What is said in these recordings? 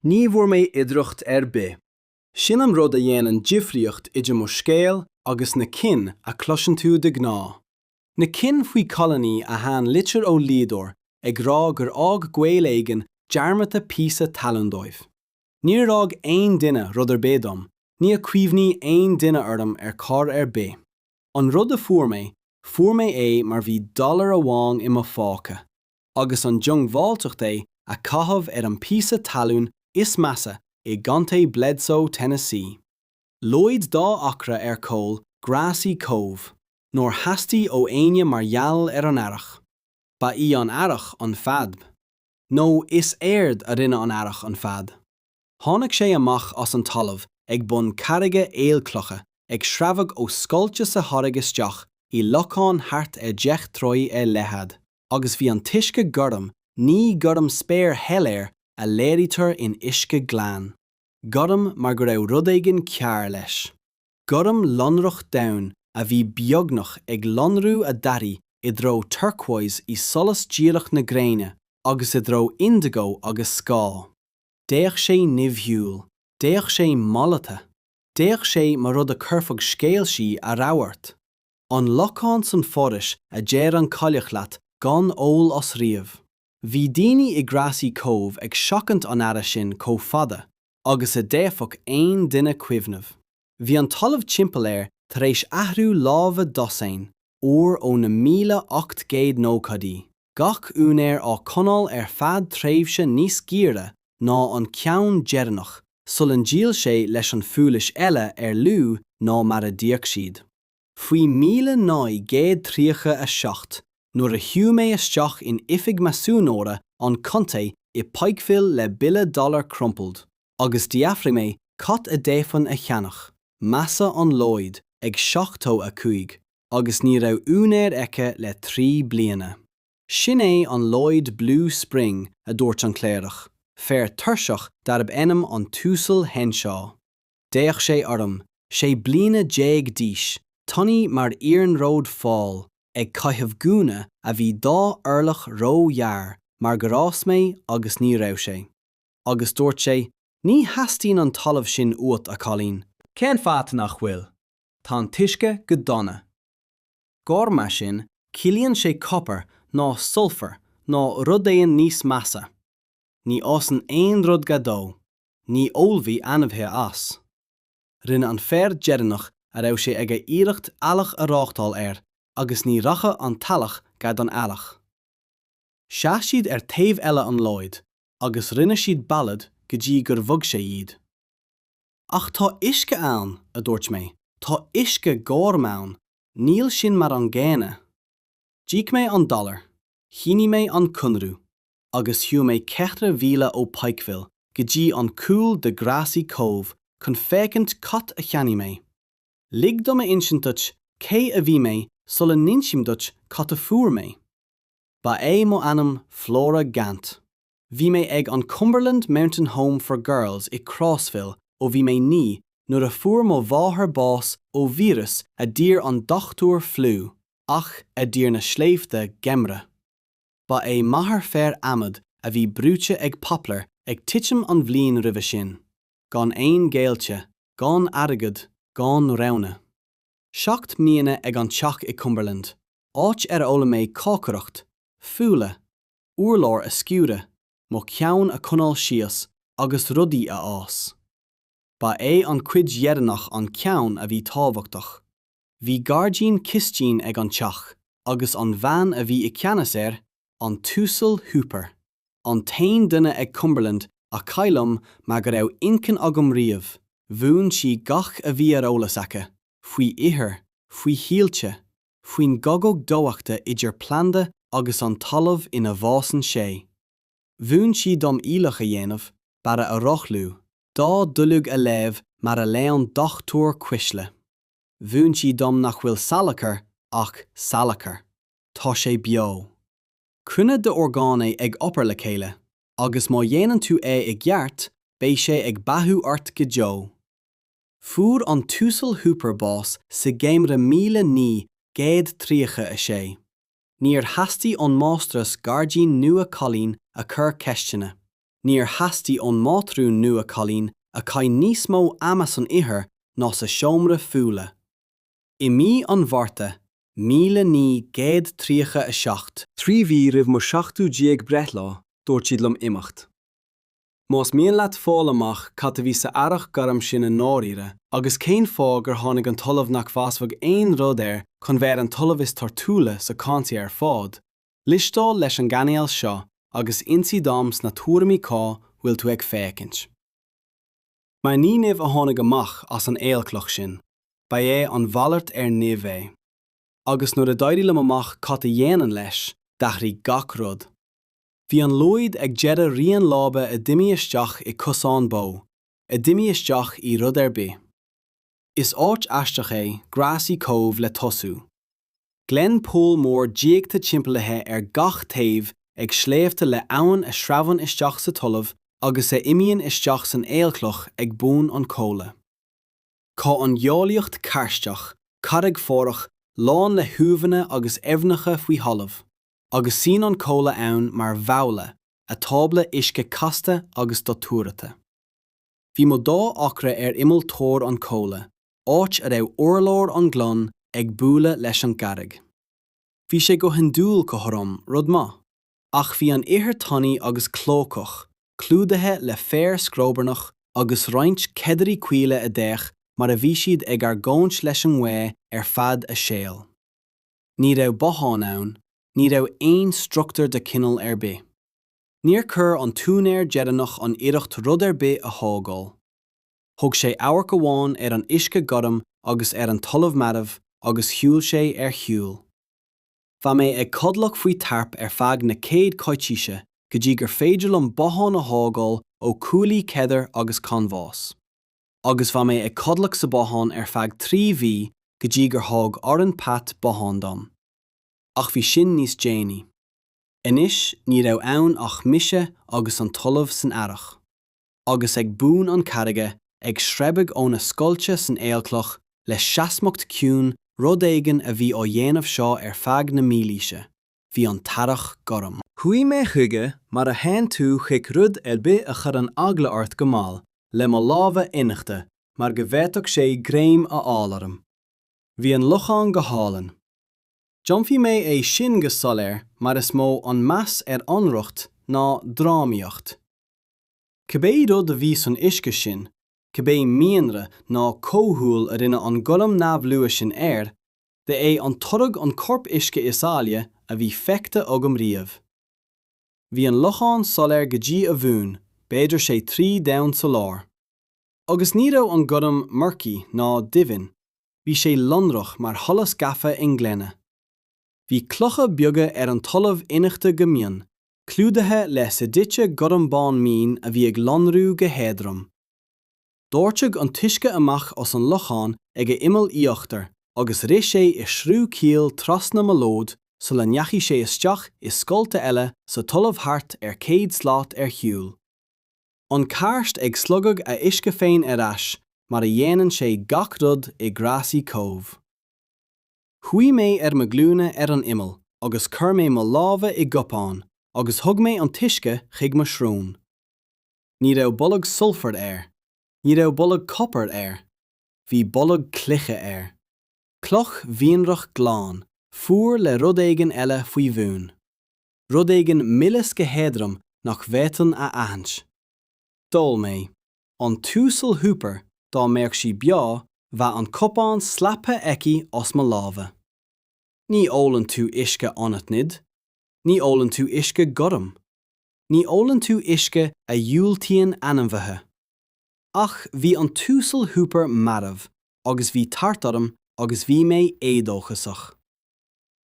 Ní bhfuair mé idireacht bith. Sin am rud a dhéanann difríocht idir mo scéal agus na kin a cloiseann tú de gná. Na kin faoi colóní a tháinig litir ó líadóir ag rá gur ág ghaol éigean dearmata píosa talamh. Níor ág aon duine rud bédom, ní a cuimhní aon duine orm cár bith. An rud a fuair mé é mar bhí dollar amháin i mo fáca, agus an dteangmháilteacht é a caitheamh an píosa talún is measa i Gante Bledsoe, Tennessee. Lloyd dá acra cóil Grassy Cove, nóir heastaí ó aine mar gheall an Earrach. Ba í an Earrach an fad. nó is éard a rinne an Earrach an fad. Tháinig sé amach as an talamh ag bun carige éalclocha ag sreabhadh ó scoilte sa thoraigh isteach i locán thart deich chroí lethad, agus bhí an tuisce gurm ní gurm spéir heiléir a léirítear in uisce gleann. Gurm mar go raibh rud éigean cearr leis. Gurm lonrach domhan a bhí beagnach ag lonrú a darí I dro turquoise I solas dílleachtlann na gréine, agus I dro indigo agus scá. Déach sé nimhiúil, déach sé molata, déach sé mar rud a curfag scéal sí a ráhairt. An locán san foris a déir an cailíoch leat gan ól os riamh. Bhí daoine I Grassy Cove ag seachant an aire sin có fada, agus a défach aon duine cuimhnamh. Bhí an talamh timpeall tar éis athrú lámha dosain, uair ó na 1890. Gach únéir á conál fad tréimhse níos gíre ná an ceann dearnach, sulan díal sé leis an fuailis eile lú ná mar a díoch siad. Faoi 1937, nuair a hiú mé isteach in ifig masúnóra an contae I Pikeville le $1 crumpeld, agus diafra mé cut a défan a cheannach, measa an Lloyd ag 75, agus ní raibh únéir aice le 3 bliana. Sin é an Lloyd Blue Spring a dúirt an cléirech, fearr tuirseach darb enam an túsal henseo. Déach sé orm, sé bliana 10 díos, tunaí mar iarnród fáil, ag caitheamh gúna a bhí dá Earrach róhear, mar go rás mé agus ní raibh sé. Agus dúirt sé, ní heastíonn an talamh sin uat a cailín. Cén fat nach bhfuil? Tá an tuisce go donna. Gorm sin, cílíonn sé copper ná sulfur ná rud éon níos measa. Ní osan aon rud gadó, ní ólmhí anamhthe as. Rinne an fearr dearnach a raibh sé ag a iirecht alach a ráchtáil agus ní racha an talach gad an alach. Seacht siad taobh eile an Lloyd, agus rinne siad ballad go dtí gur bhog sé iad. Ach tá uisce ann, a dúirt mé, tá uisce Gorm ann, níl sin mar an ggéine. Díoc mé an $, chíní mé an cunrú, agus hiú mé $4,000 ó Pikeville go dtí an cúl de Grassy Cove chun fécint cut a cheannaigh mé. Lig do me insintuch cé a bhí mé sulla ninsimduch cut a fuair mé. Ba é mo anam Flora Gant. Bhí mé ag an Cumberland Mountain Home for Girls I Crossville ó bhí mé ní nuair a fuair mo bháthair bás ó vírus a dtír an dochtúir flu, ach a dtír na sléifte gemre. Ba é maithir fearr amad a bhí brúte ag poplar ag titim an bhliain roimhe sin. Gan aon géilte, gan airgead, gan rogna. 7 míana ag an teach I Cumberland, áit óla mé cácaireacht, fuaile, uorlór a sciúre, mo ceann a conál síos agus rudaí a ás. Ba é an cuid dhearnach an ceann a bhí tábhachtach. Bhí gardín cistín ag an teach, agus an bhean a bhí I ceannas an túsal hooper. An tain duine ag Cumberland a cailm me go raibh incin agam riamh, bhuann si gach a bhí ólas aice, faoi ihir, faoi hialte, faoin gogóg dóachta idir planda agus an talamh ina bhásan sé. Bhuann si dom ílach a dhéanamh, bara a rochlú, dá dulug a léamh mar a léan dochtúir cuisle. Bhuann si dom nach bhfuil salachar ach salachar. Tá sé beo. Crunne de orgánaí ag oppar le chéile, agus má dhéanann tú I gceart, béis sé ag bathú ort go deo. Fuair an túsal hooper bás sa géimre 1930 a sé. Níor heastaí an mástras gardín nua cailín a chur ceistena. níor hasty ón mátrún nua cailín a cai níos mó amas an ihir ná sa seomra fuaile. I mí an bharta, 1937, trí bhí ribh mar 70 breithlá dúirt siad lom imacht. Más mian leat fáil amach cad a bhí sa Earrach garam sin an náiríre, agus cén fá gur tháinig an talamh nach bhfasfag aon rud chun bheith an talamh is tartúla sa cantaí ar fád. Listáil leis an gcainéal seo agus insaí dáms na tuairimí cá bhfuil tú ag fécinint. Má ní nimh a tháinig amach as an éalclach sin, ba é an bhallart nimh é. Agus nuair a d'éirí lom amach cad a dhéanaan leis, dachraí Gach Rud. Bhí an Lloyd ag deire rian lába a Díbeartha i cosán bó, a Díbeartha I rud bith. Is áit aisteach é grasí cóibh le tosú. Glen pól mór díochta timplathe gach taobh ag sléifte le abhainn a sreabhainn isteach sa talamh agus a imíonn isteach san éalclach ag bún an cóla. Cá an Dílleacht carsteach, carreg fórach, lán le huaimhne agus eibhneacha faoi halamh, agus sin an cóla ann mar bhaile, a tábla uisce casta agus dotúrata. Bhí mo dá acra imil tóir an cóla, áit a raibh urlár an glan ag búla leis an garreg. Bhí sé go hindúil go thorom rud má, ach bhí an ihir tanaí agus clócach, clúdathe le féir scróbernach agus roinnt cedairí cuile a déach mar a bhí siad ag ar gáint leis an mhaith fad a séal. Ní raibh botháin ann, ní raibh aon struchtúr de cinál bith. Níor chur an túnéir dearanach an iirecht rud bith a thógáil. Thug sé áhar go bháin an uisce goram agus an talamh madamh agus shiúil sé shiúil. Bha mé ag codlach faoi tarp feadh na céad coitíise go dtí gur féidir an botháin a thógáil ó cúlaí cedar agus canvás. Agus bha mé ag codlach sa botháin feadh 3 bhí go dtí gur thug oran pat botháin dom. Ach bhí sin níos déanaí. Inis ní raibh ann ach mise agus an talamh san Earrach. Agus ag bún an carrige ag sreibig ón na scoilte san éalclach le seasmacht ciún rud éigean a bhí ó dhéanamh seo feadh na mílíse. Bhí an tarach goram. Chuí mé chuige mar a hen tú chuig rud bith a chur an agla ort go máil, le mo lábha inachta, mar go bhhéadach sé gréim a álarm. Bhí an lucháin go hálan. Johnfí mé sin go soléir mar is mó an meas anrucht ná draíocht. Cibé rud a bhí san uisce sin, cibé mianra ná cóthúil a rinne an golam nábhlua sin de é an torrag an corp uisce isáile a bhí feicte agam riamh. Bhí an lucháin soléir go dtí a bhún, b'éidir sé 3 domhan sa lár. Agus ní raibh an golam murcí ná divean, bhí sé lonrach mar tholas gafa in gléine. Bhí clocha beaga an talamh inachta go mian, clúdathe le sa duite goram bán mín a bhí ag lonrú go héadrom. Dúirteag an tuisce amach os an lucháin ag imil íochtar, agus rith sé I shrú cíal trasna malód, so le neachí sé isteach scoilte eile sa talamh thart céad slát shiúil. An cáirst ag slugag a uisce féin ais, mar a dhéanann sé Gach Rud I grasí cóibh. Chuí mé mo glúine an imil, agus chur mé mo lábha I gopáin, agus thug mé an tuisce chuig mo shrún. Ní raibh bollag sulfur ní raibh bollag copper bhí bollag cliche Cloch mianraí glán, fuar le rud éigean eile faoi bhún. Rud éigean millis go héadrom nach bhétan a aithint. Dul mé, an túsal húpar dá méach sí beá bheit an copán slaptha eici os mo lábha. Ní ólann tú uisce anat nid, ní ólann tú uisce goram, ní ólann tú uisce a dúiltíonn anamhathe. Ach bhí an túsal húpar madamh, agus bhí tartarm agus bhí mé édóchasach.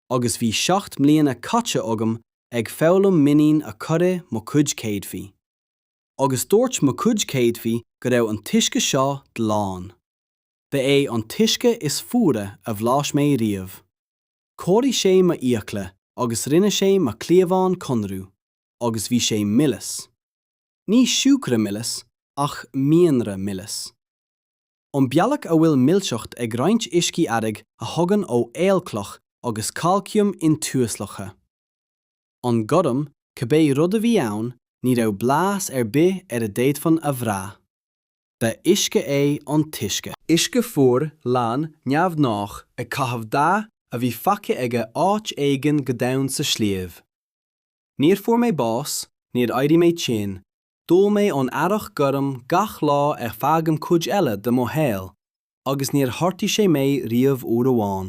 Agus bhí 7 mbliana caite agam ag fálam minín a curre mo cuid céadhí. Agus dúirt mo cuid céadhí go raibh an tuisce seo dlán. Ba é an tuisce is fuaire a bhláis mé riamh. Cóirí sé ma íochla agus rinne sé ma cléamháin conrú, agus bhí sé millis. Ní siúcra millis, ach mianra millis. An bealach a bhfuil milseacht ag roinnt uiscí airg a thugann ó éalclach agus calcium in túaslacha. An goram, cibé rud a bhí ann, ní raibh blas bith ar a déadfan a bhrá. Ba uisce é an tuisce. Uisce fuar lean neamhnách a chaithimh dá a bhí face aige áit éigean go domhan sa sliabh. Níor fuair mé bás, níor éirí mé tin, dul mé an Earrach gurm gach lá ar fágam cuid eile de mo héal, agus níor thortaí sé mé riamh uair amháin.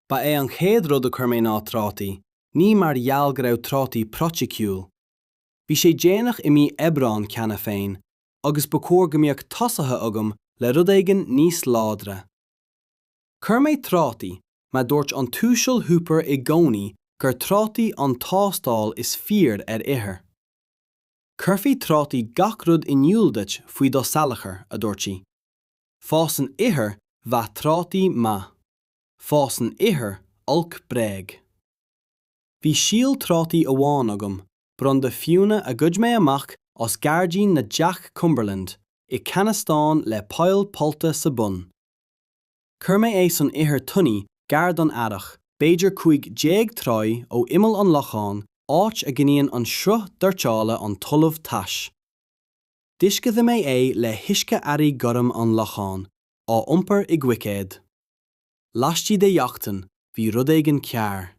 Ba é an chéad rud a chur mé ná trátaí, ní mar gheall go raibh trátaí proteiciúil. Bhí sé déanach i mí ebrán ceana féin, agus ba chóir go mbeadh tosathe agam le rud éigean níos ládra. Chur mé trátaí, má dúirt an túisiúil húpar i gcónaí gur trátaí an tástáil is fíor ar ithe. Curfaí trátaí Gach Rud inniúildeit faoi do salachar a dúirt sí. Fás an ithe bha trátaí ma. Fás an ithe olc breig. Bhí síl trátaí amháin agam, bron de fiúna a gcuid mé amach os gardín na Jack Cumberland I Canastán le pail polta sa bun. Cur mé é san ithe tunní gard an Earrach, beidir chuig 10 tráid ó imil an locháin áit a gníonn an sruth d'irteála an tulamh tais. Discadh mé é le huisce airí gurm an locháin, á iompar I ghuicéad. Laistí Dílleachtlann, bhí rud éigean cearr.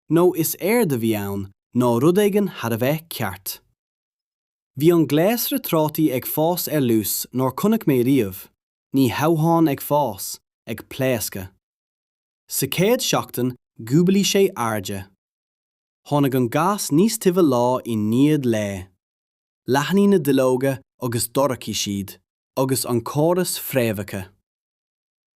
nó is de bhí ann, ná rud éigean had a bheith ceart. Bhí an gléasra trátaí ag fás ar lús nóir chunnach mé riamh, ní hamháin ag fás, ag pléasca. Sa céad seachtain, gúbalí sé airde. Tháinig an gas níos tuimhe lá I níiad le. Leithní na duilleoga agus dorrací siad, agus an córas fréamhacha.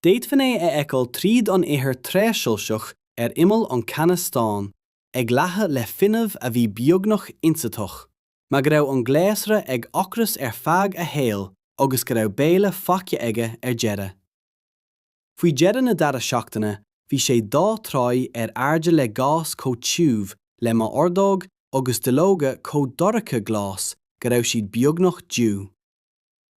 Déadfan é eiceáil tríd an ithe tréisiúilseach ar imil an Canastán, ag leatha le finmh a bhí beagnach insatach, má go raibh an gléasra ag ocras ar feadh a héal agus go raibh béile face aige ar deire. Faoi deire na dara seachtaine, bhí sé 2 tráid ar airde le gás có tiúbh le má ordóg agus duilleoga có dorracha glás go raibh siad beagnach dú.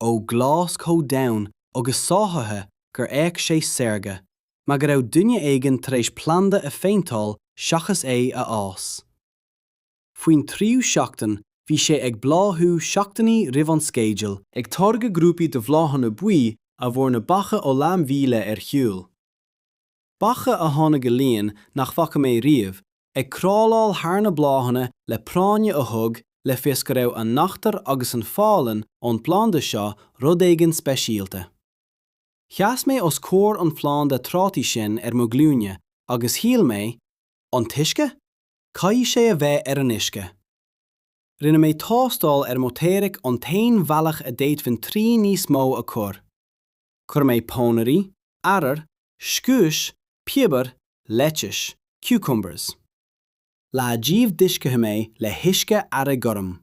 Ó glás có domhan agus sáthaithe gur éic sé saorga, má go raibh duine éigean tar éis planda a féintáil seachas é a ás. Faoin tríú seachtain, bhí sé ag bláthú seachtainaí roimh an scéideal ag targa grúpaí de bhláthana buí a bhór na bacha ó lámhíle ar shiúl. Bacha a tháinig go líon nach facha mé riamh, ag cráláil thar na bláthana le práine a thug le fios go raibh an nachtar agus an fálan ón planda seo rud éigean speisialta. Cheas mé os cóir an phláán de trátaí sin ar mo glúine agus híal mé, an tuisce? Caithfidh sé a bheith ar an uisce. Rinne mé tástáil ar mo téirc an tain bhealach a déadfinn 3 níos mó a chur. Chur mé pónarí, arar, scuais, piebar, leitsis, cucumbers. La díobh discathe mé le huisce ara gurm.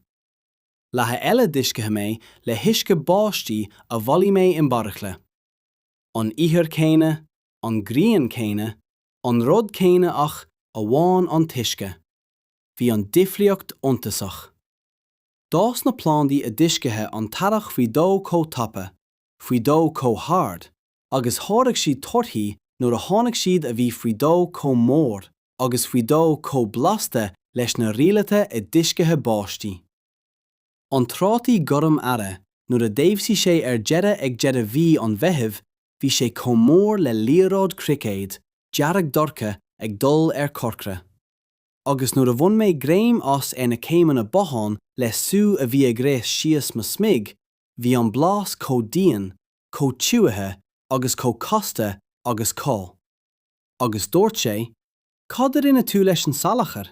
Latha eile discathe mé le huisce báistí a bholí mé in barachla. An ihir céine, an gríon céine, an rud céine ach a bháin an tuisce. Bhí an difriocht iontasach. Dás na plándaí a discathe an tarach faoi dó có tapa, faoi dó có hard, agus tháirg siad torthaí nuair a tháinig siad a bhí faoi dó có mór, agus faoi dó có blasta leis na rialata i discathe báistí. An trátaí gurm ara, nuair a déimhsí sé ar deire ag deire bhí an bheithimh, bhí sé có mór le líoráid cricéad, dearag dorcha ag dul ar corcra. Agus nuair a bhain mé gréim os na céimeanna bothán le sú a bhí ag réis síos mo smig, bhí an blás có díon, có tiúithe, agus có costa agus có. Agus dúirt sé, cad ar ina tú leis an salachar?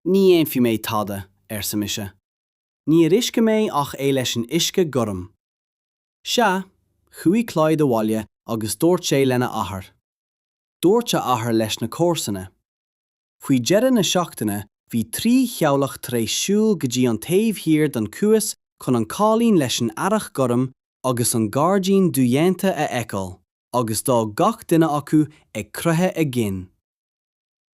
Ní éon fiú mé tada ar sa mise. Ní ar uisce mé ach é leis an uisce gurm. Se, chuaigh Clyde bhaile agus dúirt sé lena athair. Dúirt sé athair leis na córsanna. Faoi deire na seachtaine, bhí 3 cheabhlach tar éis siúl go dtí an taobh hir don cuas chun an cailín leis an Earrach gurm agus an gardín Díbeartha a eiceáil, agus dá gach duine acu ag crutha a gin.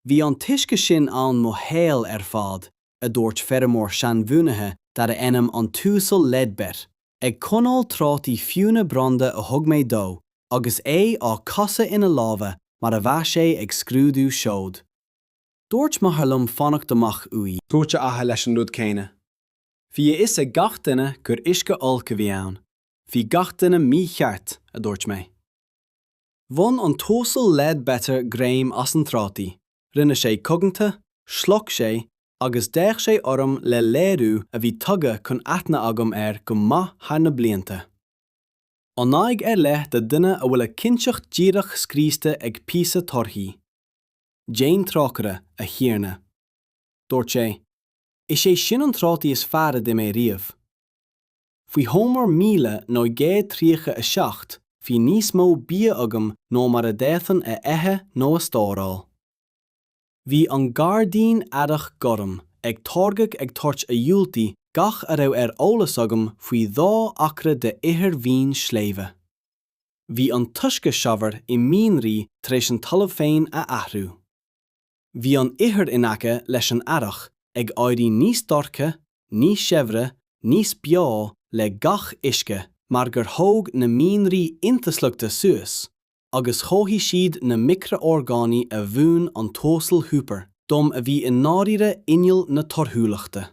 Bhí an tuisce sin an mo héal ar fad, a dúirt feramór seanbhuanathe dar a enam an túsal ledbert, ag conáil trátaí fiúna branda a thug mé dó, agus é á casa ina lábha mar a bheith sé ag scrúdú seód. Dúirt maithe liom fannacht amach uí. Dúirt athe leis an rud céine. Bhí is a gach duine gur uisce olca bhí ann. Bhí gach duine mí cheart a dúirt mé. Bhain an tosal lead better gréim as an trátaí. Rinne sé cognta, sloch sé, agus déich sé orm le léirú a bhí tugad chun aithne agam go maith thar na blianta. An naig le de duine a bhfuil a cinseacht díreach scríosta ag píosa torthaí. Jane trácara a chiarna. Dúirt sé, is sé sin an trátaí is fearr de mé riamh. Faoi Homer 1937, bhí níos mó bíodh agam nó mar a déithan a eithe nó a stáráil. Bhí an gardín Earrach Gorm ag tógach ag tuairt a dhiúltaí gach a raibh ólas agam faoi 2 acra de ihir bhín sléimhe. Bhí an tuisce seabhar I mianraí tar éis an talamh féin a athrú. Bhí an ihir in aice leis an Earrach ag éirí níos dorcha, níos seimhre, níos beá le gach uisce mar gur thóg na mianraí intasleachta suas, agus chóthaí siad na micro-orgánaí a bhún an tosal húpar, dom a bhí in náiríre inneall na torthúlachta.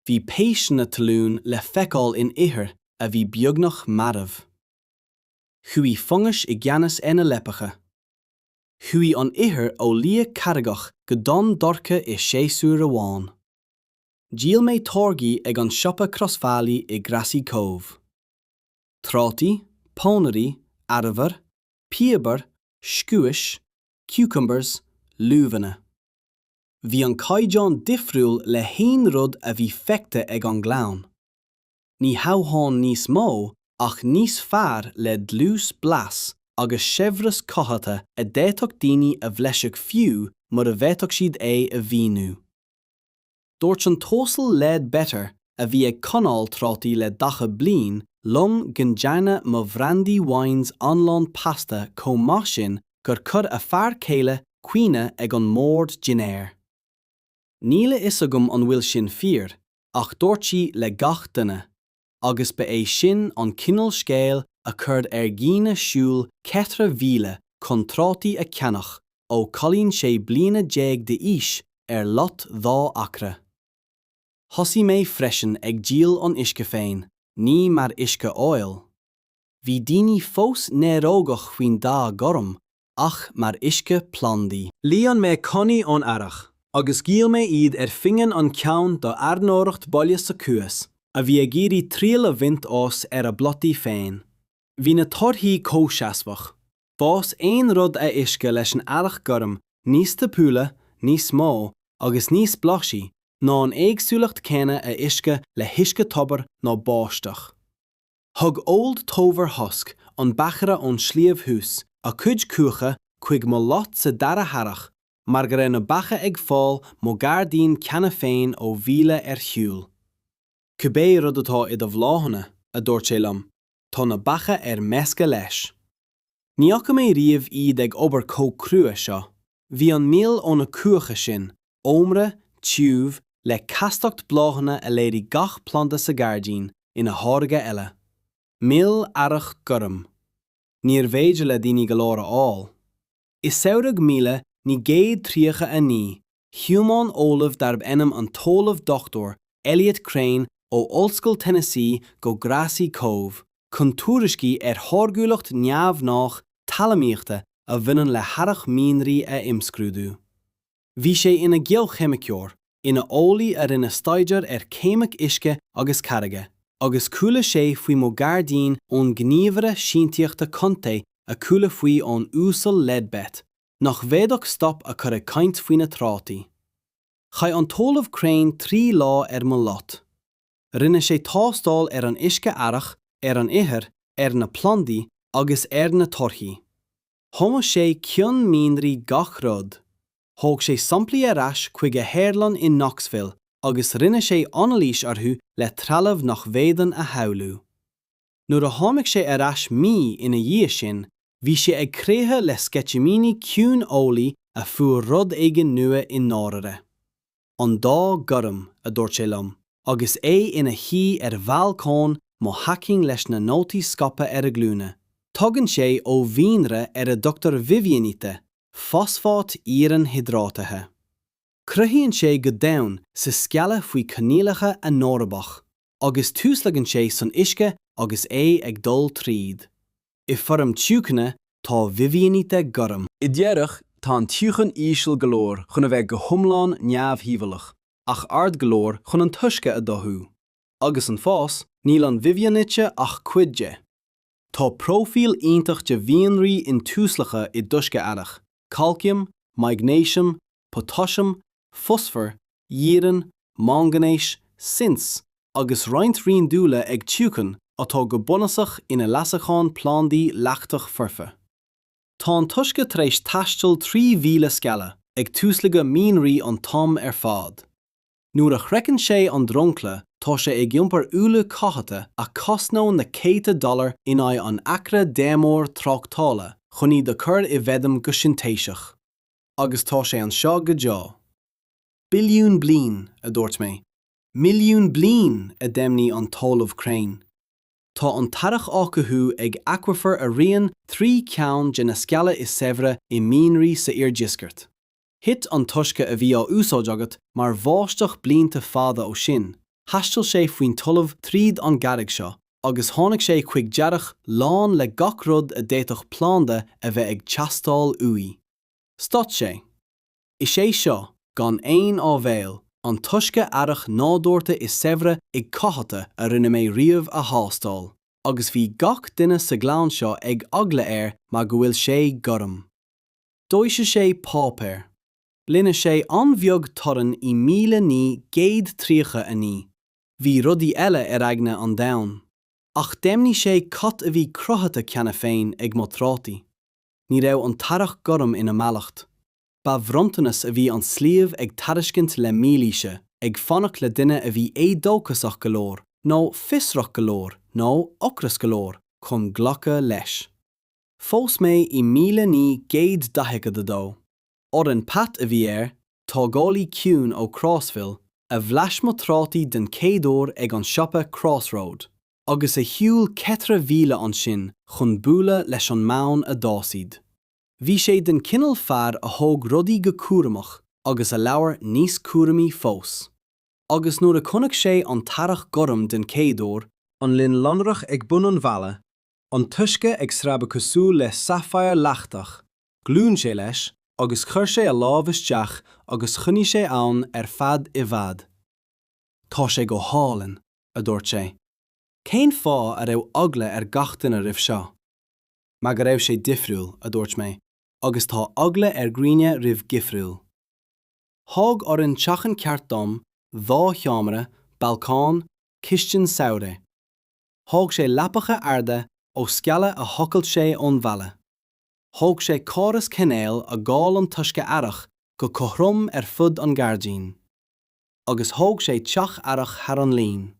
Bhí péis na talún le feiceáil in ihir a bhí beagnach marabh. Chuaigh fungas I gceannas na lepacha. Chuaigh an ihir ó lia caragach go don dorcha I séasúr amháin. Díal mé tógaí ag an siopa Crossvalley I Grassy Cove. Trátaí, pónarí, arbhar, piabar, scuais, cucumbers, luhanna. Bhí an caighdeán difriúil le haon rud a bhí feicte ag an glann. Ní hamháin níos mó ach níos fearr le dlús blas agus seimhreas cothaithe a d'fhéadfadh daoine a bhleiseadh fiú mar a bhféadfadh siad a bhíonú. Dúirt an tosal lead better a bhí ag conáil trátaí le dacha bliain lom gin dearna mo brandy wines anlán pasta comá sin gur cur a fearr céile cuine ag an mórt ginéir. Níle is agam an bhfuil sin fíor, ach dúirt sí le gach duine, agus ba é sin an cineál scéal a chur gíne siúil ceithre bhíle chun trátaí a Cheannaigh ó cailín sé bliana déag de ís lot 2 acra. Thosaigh mé freisin ag díal an uisce féin, ní mar uisce óil. Bhí daoine fós n-éireoidh faoin dá Gorm, ach mar uisce plandaí. Líon mé conaí ón Earrach, agus gíal mé iad fingan an ceann do airnóireacht baile sa cuas, a bhí ag géirí tríal a bhaint os a blotaí féin. Bhí na torthaí cóseasfach. Fós aon rud a uisce leis an Earrach Gorm, níos tapúla, níos mó, agus níos blasaí, ná an éagsúlacht céine a uisce le huisce Tobar nó báisteach. Thug Old Tobar Husk an bachara ón sliabhthús, a cuid cuacha chuig mo lot sa dara harach, mar go raibh na bacha ag fáil mo gardín ceanna féin ó bhíle shiúl. Cibé rud atá I do bhláhanna, a dúirt sé liom, tá na bacha measca leis. Ní acha mé riamh iad ag obair cócrua seo. Bhí an míl ó na cuacha sin, ómre, tiúb, le castacht bláhanna a léirí gach planta sa gardín ina háirge eile. Míl Earrach Gorm. Níor féidir le daoine go leor áil. Is saoirg míle ní géad tríocha a ní, Human Olaf darb enam an tolamh doctor Elliot Crane ó Ollscoil Tennessee go Grassy Cove, chun tuairiscí thorgúlacht neamhnách Talamhíochta a bhaineann le harach mianraí a imscrúdú. Bhí sé ina geochimiciúr, ina ólaí a rinne staidir céimec uisce agus carige, agus cúla sé faoi mo gardín ón gníomhare síntíochta contae a cúla faoi ón úsal leadbet, nach bhéadach stop a chur caint faoi na trátaí. Chaith an tolamh Crane 3 lá mo lot. Rinne sé tástáil an uisce Earrach, an ihir, na plandaí agus na torthaí. Thoma sé cion mianraí Gach Rud. Thóg sé samplaí ais chuig a Hairlann in Knoxville agus rinne sé analís orthu le trealamh nach bhéidan a howlú. Nuair a tháinig sé ais mí ina dhíth sin, bhí sé ag créithe le sceitimíní ciún ólaí a fuair rud éige nua in náireadh. An dá Gorm, a dúirt sé liom, agus ina hí bhealcón mo hacking leis na nótaí scopa a glúine. Tugann sé ó bhíonra a Dr. Vivianite, fosfát íran hidrátathe. Cruthíonn sé go domhan sa scealla faoi cailíneacha a nórabach, agus túslagann sé san uisce agus é ag dul tríd. I form tiúcanna tá bhíomhíonite gorm. I Díbeartha tá an tiúchan íseal golóir chun a bheith go hiomlán neamhhíbhalach, ach ard golóir chun an tuisce a dothú. Agus an fás, níl an bhíomhíonite ach cuidde. Tá prófíl iontach de mianraí in túslacha I dusce earrach, calcium, magnesium, potassium, fosfor, iron, manganese, sins, agus roinnt rion dúla ag tiúcan atá go bunasach ina lasachán plandaí leachtach forfa. Tá an tuisce tar éis taistil 3,000 scala ag túslaga mianraí an tom ar fad. Nuair a chreiceann sé an droncla, tá sé ag iompar úla caithete a cosnón na $100 in aghaidh an acra démór tráchtála chuní do chur I bheidem go sintéiseach. Agus tá sé an seo go deá. Billiún bliain a dúirt mé. Milliún bliain a déimní an talamh crain. Tá an tarach ácathu ag aquifer a rian 3 ceann de na scala is saibhre I mianraí sa iardioscairt. Hit an tuisce a bhí á úsáid agat mar bháisteach blianta fada ó sin. Haistil sé faoin talamh tríd an garreg seo, agus tháinig sé chuig dearach lán le Gach Rud a déitach plánda a bheith ag teastáil uí. Stot sé. I sé seo, gan éin á bhéal, an tuisce earrach nádúirta is saibhre ag caithete a rinne mé riamh a thástáil, agus bhí gach duine sa gleann seo ag agla má go bhfuil sé gorm. Dóise sé pápéir. Linne sé anmheog torann I 1930 Bhí rudaí eile ar aigne an domhan. Ach déimní sé cut a bhí crochata ceanna féin ag mo trátaí. Ní raibh an tarach gorm ina mealacht. Ba bronntanas a bhí an slíomh ag tariscint le mílíse, ag fannach le duine a bhí édócasach golóir, nó fisrach golóir, nó ocras golóir, chun ghlacha leis. Fós mé I 1942. Or an pat a bhí tágálaí ciún ó Crossville, a bhleis mo trátaí den céadúir ag an siopa Crossroad, agus a hiúil 4,000 an sin chun bualadh leis an mán a dásaíd. Bhí sé den cinál fearr a thóg rudaí go cuaireamach agus a leabhar níos cuaireamaí fós. Agus nuair a chonaic sé an tarach gorm den céadúir, an linn lonrach ag bun an bhaile, an tuisce ag sreabh cosúil le sapphire leachtach, glún sé leis, agus chuir sé a lámh isteach agus chuní sé ann ar fad I bhfad. Tá sé go hálann, a dúirt sé. Cén fá a raibh agla ar gach duine roimh seo? Me go raibh sé difriúil, a dúirt mé, agus tá agla ar gríne roimh gifriúil. Thóg ar an teachan ceart dom, dhá cheamara, balcán, cistinn saoire. Thóg sé leapacha airde ó scealla a thocailt sé ón bhaile. Thóg sé córas cinéal a gáil an tuisce earrach go cothrom ar fud an gardín. Agus thóg sé teach earrach thar an lín.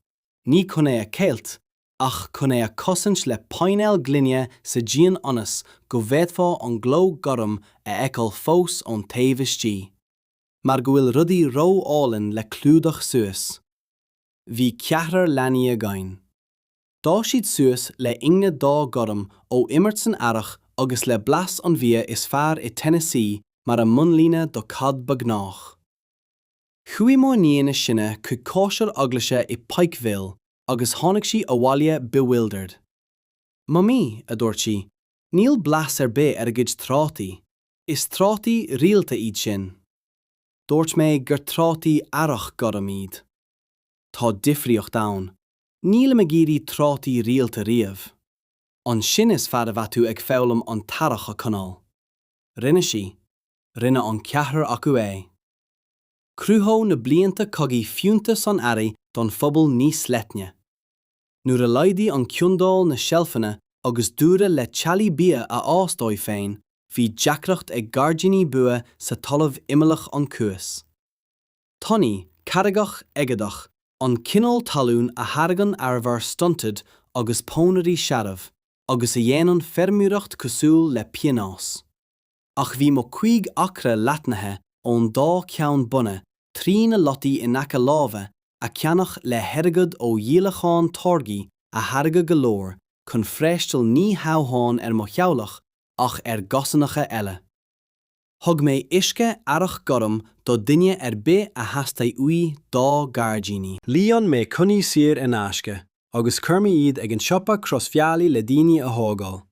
Ní chun é a céilt, ach chun é a cosint le páinéal glynne sa díon ionas go bhféadfá an gló gorm a eiceáil fós ón taobh istí. Mar go bhfuil rudaí róálainn le clúdach suas. Bhí ceathrar leanaí a gcain. Dá siad suas le ingne dá gorm ó immert san earrach agus le blas an bhia is fearr I Tennessee mar a munlíne do cad bagnách. Chuaigh mo níana sinne chuig cóisiir aglaise I Pikeville agus tháinig sí a bhaile bewildered. Mamí, a dúirt sí, níl blas ar bith ar a gcuid trátaí. Is trátaí rialta iad sin. Dúirt mé gur trátaí earrach gorm iad. Tá difríocht ann. Níl me géirí trátaí rialta riamh. An sin is fear a bheitú ag fálam an tarach a canál. Rinne sí, rinne an ceathrar acu é. Cruthó na blianta cogaí fiúnta san airí don phobal níos leitne. Nuair a laidí an ciundál na sealfanna agus dúra le tealaí bia a ásdóidh féin, bhí deacracht ag gardíní bua sa talamh imimeach an cuas. Tony, caragach egadach, an cinál talún a hargan arbhar stunted agus pónarí searamh, agus a dhéanann fermúireacht cosúil le pianás. Ach bhí mo 5 acra leatnathe ón dá ceann bunne, trína lotaí in aice lábha a ceannach le heirgead ó dílleachtlann torgaí a harga golóir chun freistil ní hábháin ar mo cheallach ach ar gosanacha eile. Thug mé uisce Earrach Gorm do duine bith a heasta ui dá gardíní. Líon mé cuní sir in aisce, agus curma iad ag an siopa crosfialaí le daoine a thógáil.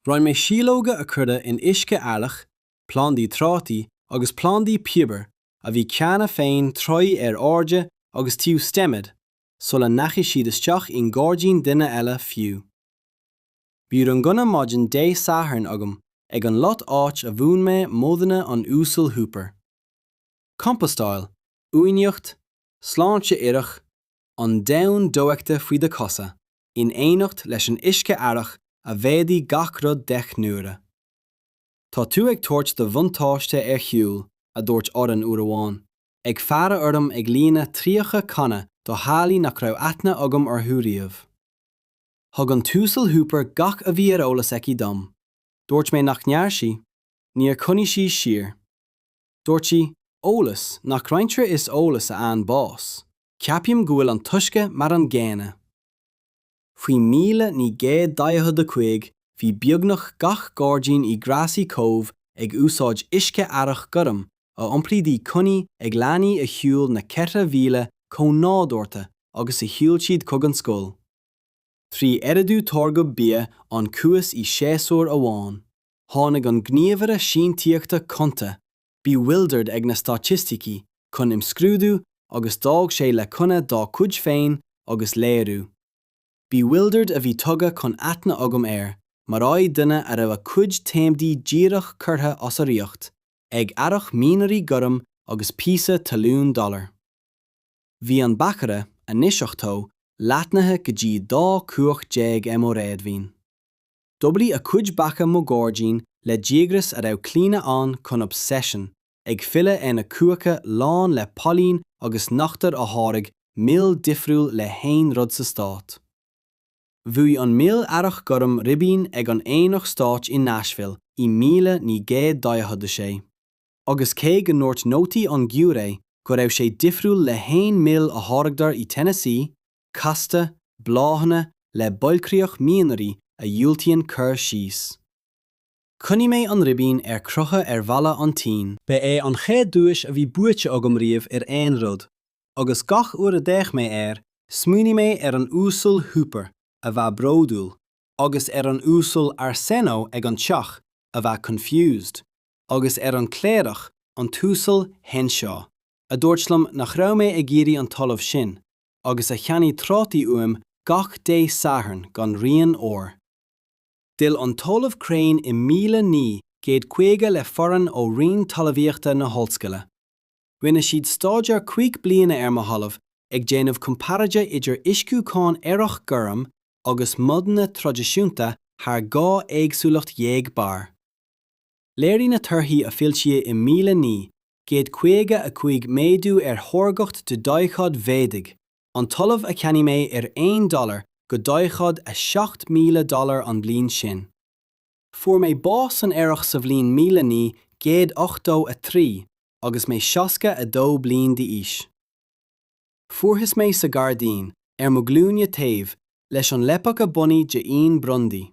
Roinn mé síológa a chuirde in uisce Earrach, plándaí trátaí agus plándaí piabair a bhí ceanna féin troid airde agus tíú stemid, sola nachi siad isteach in gárdín duine eile fiú. Bíodh an gona maidin 10 sathairn agam ag an lot áit a bhún mé módanna an úsal húpar. Compastáil, uisceocht, sláinte Earrach, an domhan dóachta faoi de cosa, in éineocht leis an uisce Earrach a bhéadaí Gach Rud 10 nuaire. Tá tú ag tuairt do bhuntáiste shiúl a dúirt oran uair amháin, ag fearra orm ag lína tríocha canna do hálaí nach raibh aithne agam ar thuaíomh. Thug an túsal húpar gach a bhí ar eolas aici dom. Dúirt mé nach near si, níor cuní si siar. Dúirt si, eolas nach rointre is eolas a an bás. Ceapaim go bhfuil an tuisce mar an ggéine. Faoi 1945 bhí beagnach gach gárdín i Grásaí Cóibh ag úsáid uisce Earrach Gorm a iomprídí cuní ag leanaí a shiúl na 4,000 cónádúirta agus a shiúil siad chug an scoil. Trí eiridú tógab bia an cuas i séasúr amháin. Tháinig an gníomhara síntíochta conta, bewildered ag na statisticí, chun imscrúdú agus dág sé le cunna dá cuid féin agus léirú. Bewildered a bhí tugad chun aithne agam mar áid duine a raibh a cuid téimdí díreach curtha os a raíocht, ag Earrach mianraí Gorm agus píosa talún dollar. Bhí an bachara, a niseachtó, leatnathe go dtí 2.50 mo réadmhín. Doblí a cuid bacha mo gárdín le díagras a raibh clíne an chun obsession, ag fille na cuacha lán le polín agus nachtar a tháirg 1,000 difriúil le 1 rud sa stát. Bhuaigh an 1,000 Earrach Gorm ribín ag an éonach stát in Nashville i 1926. Agus cé go nuirt nótaí an giúré go raibh sé difriúil le 1,000 a tháirgdar i Tennessee, casta, bláhanna le bailcríoch mianraí a dhiúltaíonn cur síos. Cuní mé an ribín crutha bhaile an tín. Ba é an chéad dúis a bhí buaite agam riamh aon rud, agus gach uair a déich mé smuoine mé an úsal húpar a bheith bródúil, agus an úsal arseno ag an teach a bheith confused, agus an cléireach an túsal henseo. A dúirtlam nach raibh mé ag géirí an talamh sin, agus a cheannaigh trátaí uaim gach 10 sathairn gan rian ór. Dil an talamh crain i 1950 le forann ó rion talmhaíochta na hOllscoile. Rinne siad stáidear 5 bliana mo thalamh ag déanamh comparaide idir uisciúcháin Earrach Gorm agus modna tradiisiúnta thar 2 éagsúlacht dhéag bar. Léirí na torthaí a filtí i 1950 méadú thorgacht do dóichad Bhéidig, an talamh a cheannaigh mé $1 go dóichad a $7,000 an bliain sin. Fuair mé bás an Earrach sa bhliain 1983 agus mé seasca a 2 bliain d'aois. Fuarthas mé sa Gardaín mo glúine taobh leis an lepach a bunaí de bronntaí.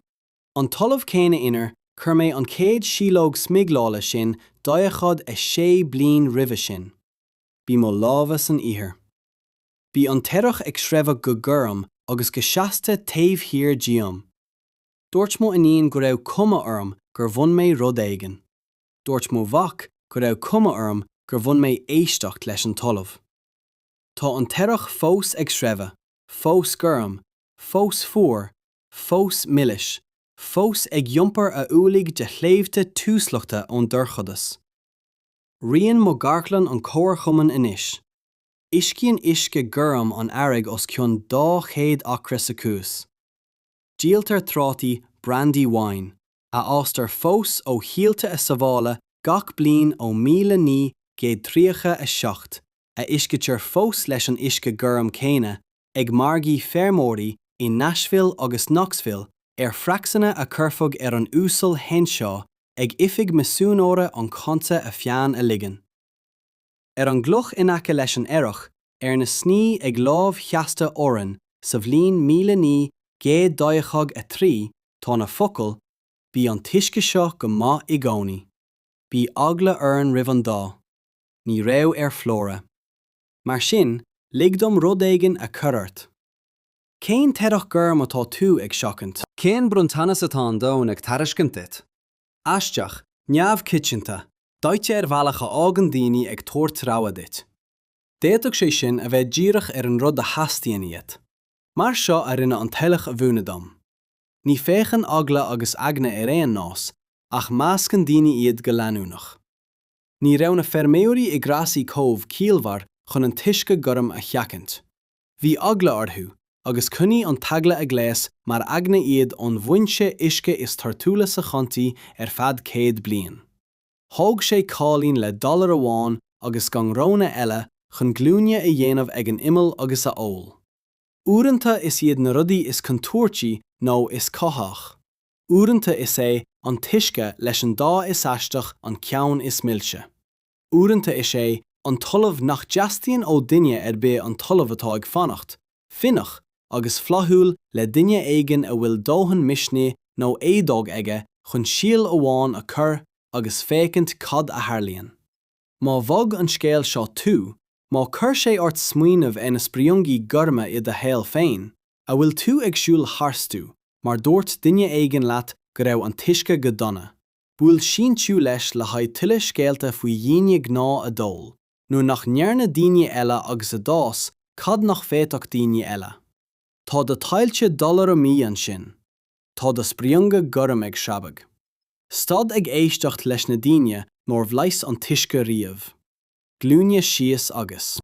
An talamh céine inar chur mé an céad síológ smiglála sin dóichad a 6 bliain roimhe sin. Bhí mo lámha san iarthar. Bhí an teireach ag sreibh go Gorm agus go seasta taobh hir diam. Dúirt mo iníon go raibh cuma orm gur bhain mé rud éigean. Dúirt mo bhac go raibh cuma orm gur bhain mé éisteacht leis an talamh. Tá an teireach fós ag sreibh, fós Gorm, fós fuar, fós millis, fós ag diompar a ualaigh de chléimhte túslachta ón dorchadas. Rian mo garclann an cóir chumann inis. Iscíonn uisce Gorm an airgead os cionn 200 acra sa cús. Díaltar trátaí Brandywine, a ástar fós ó shialta a savála gach bliain ó 1937, a iscetear fós leis an uisce Gorm céine ag margaí feirmóirí in Nashville agus Knoxville freacsanna a curfog an úsal henseo ag ifig masúnóra an conta a fian a ligan. An gluch inacha leis an Earrach na sní ag lámh cheasta oran sa bhliain 1953 tá na focail, bhí an tuisce seo go maith i gcónaí. bí agla an roimh an dá, ní raibh flóra. Mar sin, ligdom rud éigin a curairt. Cén teirech Gorm atá tú ag seachant? Cén bronntanas atá an dón ag tariscint dit? Aisteach, neamh kitchenta, duite bhealacha ágan daoine ag tuairt ráha dit. Déadach sé sin a bheith díreach an rud a hastíon iad. Mar seo a rinne an teilech a bhúnadam. Ní féchan agla agus agna éon nás, ach meascan daoine iad go leanúnach. Ní raibh na ferméoirí I grasí cómh cíalmhar chun an tuisce Gorm a cheacant. Bhí agla orthú, agus cuní an tagla a gléas mar agna iad an bhainse uisce is tartúla sa chontaí fad 100 bliain. Thóg sé cailín le $1 amháin agus gan róna eile chun glúine a dhéanamh ag an imil agus a ól. Uaireanta is iad na rudaí is contúirtí nó is cothaach. Uaireanta is é an tuisce leis an dá is aisteach an ceann is milse. Uaireanta is é an talamh nach deastíonn ó duine be an talamh atá ag fannacht, finnach agus flathúil le duine éigin a bhfuil dóthain misné nó éadóg aige chun síl amháin a chur agus fécint cad a tharlaíonn. Má bhog an scéal seo tú, má chur sé ort smaoinemh na spriongí Gorma iad a héal féin, a bhfuil tú ag siúil tharstú, mar dúirt duine éigin leat go raibh an tuisce go donna. Bhfuil sin tú leis le haid tuile scéalta faoi dhaoine gná a dól, nó nach nearna daoine eile agus a dás, cad nach féadach daoine eile. Tá de tailte $1 an sin. Tá de sprionga Gorm ag seabhadh. Stad ag éisteacht leis na daoine mór bhleis an tuisce riamh. Glúine síos agus.